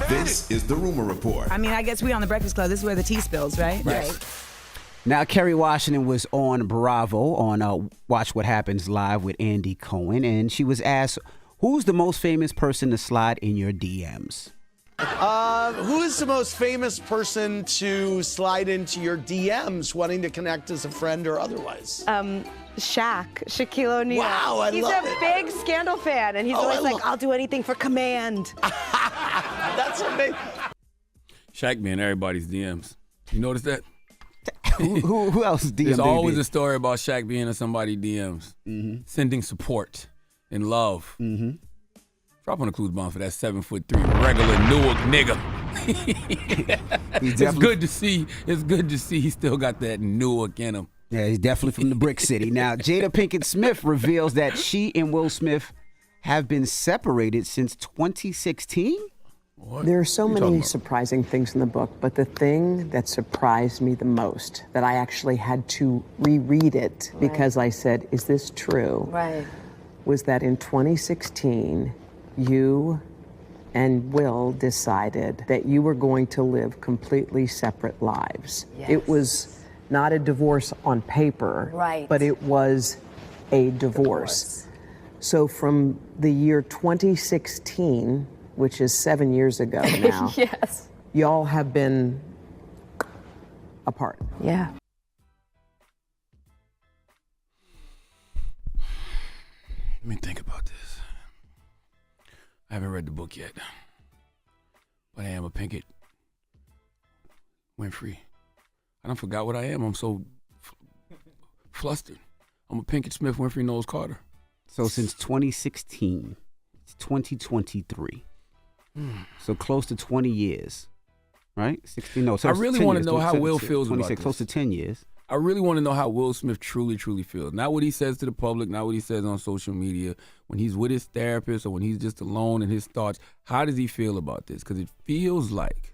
This is the Rumor Report. I mean, I guess we on the Breakfast Club. This is where the tea spills, right? Right. Now, Kerry Washington was on Bravo on Watch What Happens Live with Andy Cohen, and she was asked, who's the most famous person to slide in your DMs? Who is the most famous person to slide into your DMs wanting to connect as a friend or otherwise? Shaquille O'Neal. Wow, I He's love a it. big Scandal fan, and he's always like, I'll do anything for command. That's amazing. Shaq being everybody's DMs. You notice that? Who else DM'd? There's always a story about Shaq being in somebody's DMs, sending support and love. Drop on the clues bomb for that 7'3" regular Newark nigga. It's good to see. It's good to see he still got that Newark in him. Yeah, he's definitely from the Brick City. Now, Jada Pinkett Smith reveals that she and Will Smith have been separated since 2016. There are so many surprising things in the book, but the thing that surprised me the most, that I actually had to reread it because I said, is this true? Right. Was that in 2016, you and Will decided that you were going to live completely separate lives. Yes. It was not a divorce on paper, Right. but it was a divorce. So from the year 2016, which is 7 years ago now, Yes. y'all have been apart. Yeah. Let me think about this. I haven't read the book yet, but I am a Pinkett Winfrey. I don't forgot what I am. I'm so flustered. I'm a Pinkett Smith Winfrey Knowles Carter. So since 2016, it's 2023. So close to 20 years, right? 16, no. So I really want to know how Will feels about this. Close to 10 years. I really want to know how Will Smith truly feels. Not what he says to the public, not what he says on social media. When he's with his therapist or when he's just alone in his thoughts, how does he feel about this? Because it feels like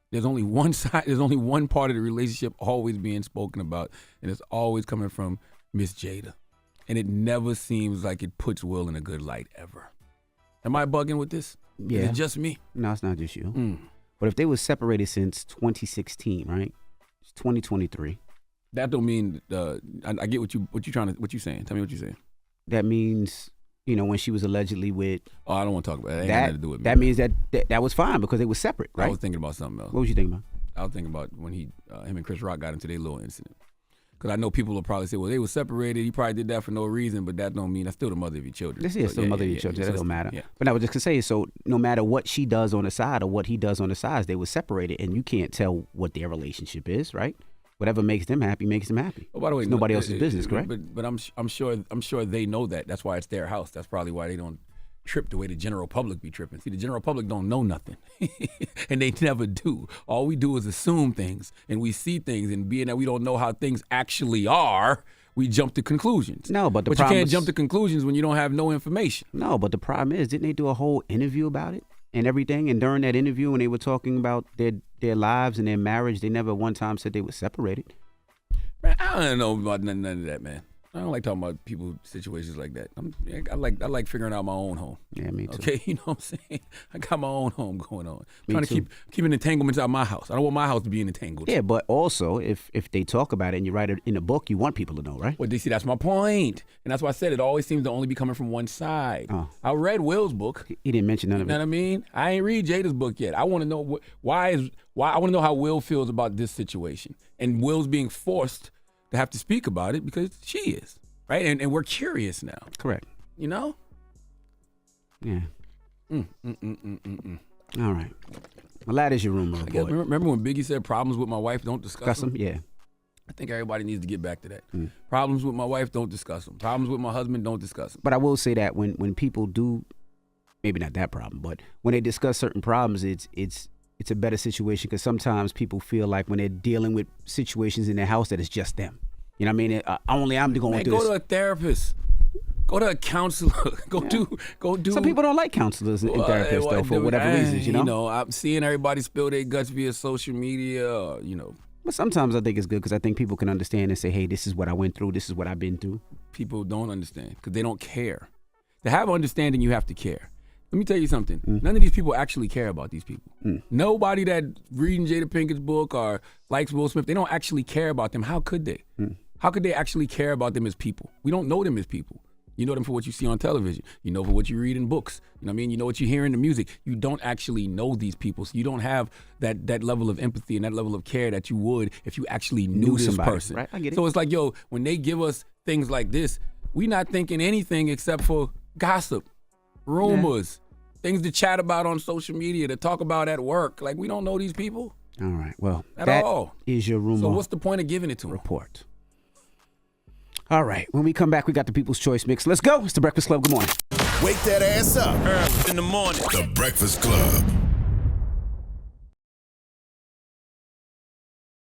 there's only one side, there's only one part of the relationship always being spoken about, and it's always coming from Miss Jada. And it never seems like it puts Will in a good light ever. Am I bugging with this? Yeah. Is it just me? No, it's not just you. But if they were separated since 2016, right? It's 2023. That don't mean I get what you saying. Tell me what you're saying. That means, when she was allegedly with. Oh, I don't want to talk about it. That ain't got nothing to do with me. That means that was fine because they were separate, right? I was thinking about something else. What was you thinking about? I was thinking about when him and Chris Rock got into their little incident. Because I know people will probably say, well, they were separated. He probably did that for no reason, but that don't mean that's still the mother of your children. This is still the mother of your children. That don't matter. Yeah. But I was just going to say, so no matter what she does on the side or what he does on the sides, they were separated, and you can't tell what their relationship is, right? Whatever makes them happy makes them happy. Oh, by the way, it's nobody else's business, correct? But I'm sure they know that. That's why it's their house. That's probably why they don't trip the way the general public be tripping. See, the general public don't know nothing, and they never do. All we do is assume things, and we see things, and being that we don't know how things actually are, we jump to conclusions. No, but you can't jump to conclusions when you don't have no information. No, but the problem is, didn't they do a whole interview about it and everything? And during that interview, when they were talking about their lives and their marriage, they never one time said they were separated. Man, I don't know about none of that, man. I don't like talking about people situations like that. I like figuring out my own home. Yeah, me too. Okay, you know what I'm saying? I got my own home going on. Trying to keep entanglements out of my house. I don't want my house to be entangled. Yeah, but also if they talk about it and you write it in a book, you want people to know, right? Well, see, that's my point, and that's why I said it always seems to only be coming from one side. Oh. I read Will's book. He didn't mention none of it. You know what I mean? I ain't read Jada's book yet. I want to know why I want to know how Will feels about this situation, and Will's being forced to have to speak about it because she is. Right, and we're curious now. Correct. You know? Yeah. All right. Well, that is your rumor report. Remember when Biggie said problems with my wife, don't discuss them? Yeah. I think everybody needs to get back to that. Problems with my wife, don't discuss them. Problems with my husband, don't discuss them. But I will say that when people do, maybe not that problem, but when they discuss certain problems, it's a better situation because sometimes people feel like when they're dealing with situations in their house that it's just them. You know what I mean? Only I'm going through this. Go to a therapist. Go to a counselor. Go do. Some people don't like counselors and therapists though for whatever reasons. You know. I'm seeing everybody spill their guts via social media. But sometimes I think it's good because I think people can understand and say, "Hey, this is what I went through. This is what I've been through." People don't understand because they don't care. To have understanding, you have to care. Let me tell you something. None of these people actually care about these people. Nobody that reading Jada Pinkett's book or likes Will Smith, they don't actually care about them. How could they? How could they actually care about them as people? We don't know them as people. You know them for what you see on television. You know for what you read in books. You know what I mean? You know what you hear in the music. You don't actually know these people. So you don't have that level of empathy and that level of care that you would if you actually knew this somebody, person. right? I get it. So it's like, yo, when they give us things like this, we not thinking anything except for gossip, rumors, things to chat about on social media, to talk about at work. Like, we don't know these people. All right. Well, At that all. is your rumor So what's the point of giving it to them? report. All right. When we come back, we got the People's Choice Mix. Let's go. It's the Breakfast Club. Good morning. Wake that ass up. Early in the morning. The Breakfast Club.